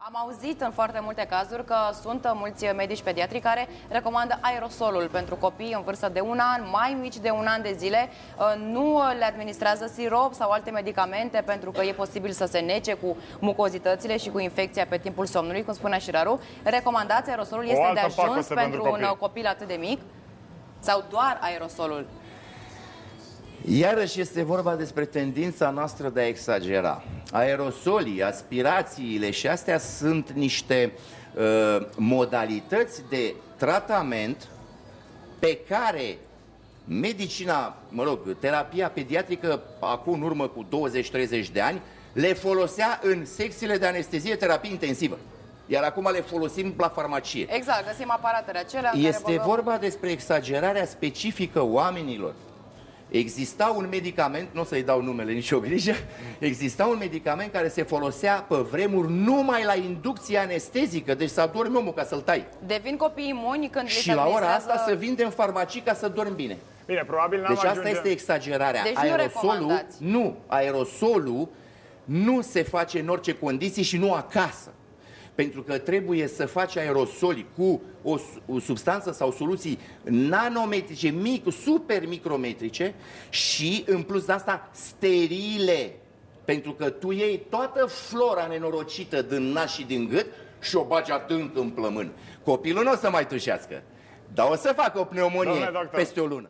Am auzit în foarte multe cazuri că sunt mulți medici pediatri care recomandă aerosolul pentru copii în vârstă de 1 an, mai mici de 1 an de zile. Nu le administrează sirop sau alte medicamente pentru că e posibil să se nece cu mucozitățile și cu infecția pe timpul somnului, cum spunea și Raru. Recomandați aerosolul, este de ajuns pentru un copil atât de mic? Sau doar aerosolul? Iarăși este vorba despre tendința noastră de a exagera. Aerosolii, aspirațiile și astea sunt niște modalități de tratament pe care medicina, terapia pediatrică, acum în urmă cu 20-30 de ani, le folosea în secțiile de anestezie, terapie intensivă. Iar acum le folosim la farmacie. Exact, găsim aparatele acelea. Este vorba despre exagerarea specifică oamenilor. Exista un medicament, nu o să-i dau numele, nicio grijă, exista un medicament care se folosea pe vremuri numai la inducție anestezică, deci să adormi omul ca să-l tai. Devin copii imuni când și la ora asta să vindem farmacii ca să dormi bine. Bine, probabil n-am Deci asta este exagerarea. Deci aerosolul nu se face în orice condiții și nu acasă. Pentru că trebuie să faci aerosoli cu o substanță sau soluții nanometrice, super micrometrice și, în plus de asta, sterile. Pentru că tu iei toată flora nenorocită din nas și din gât și o bagi adânc în plămân. Copilul nu o să mai tușească, dar o să facă o pneumonie peste o lună.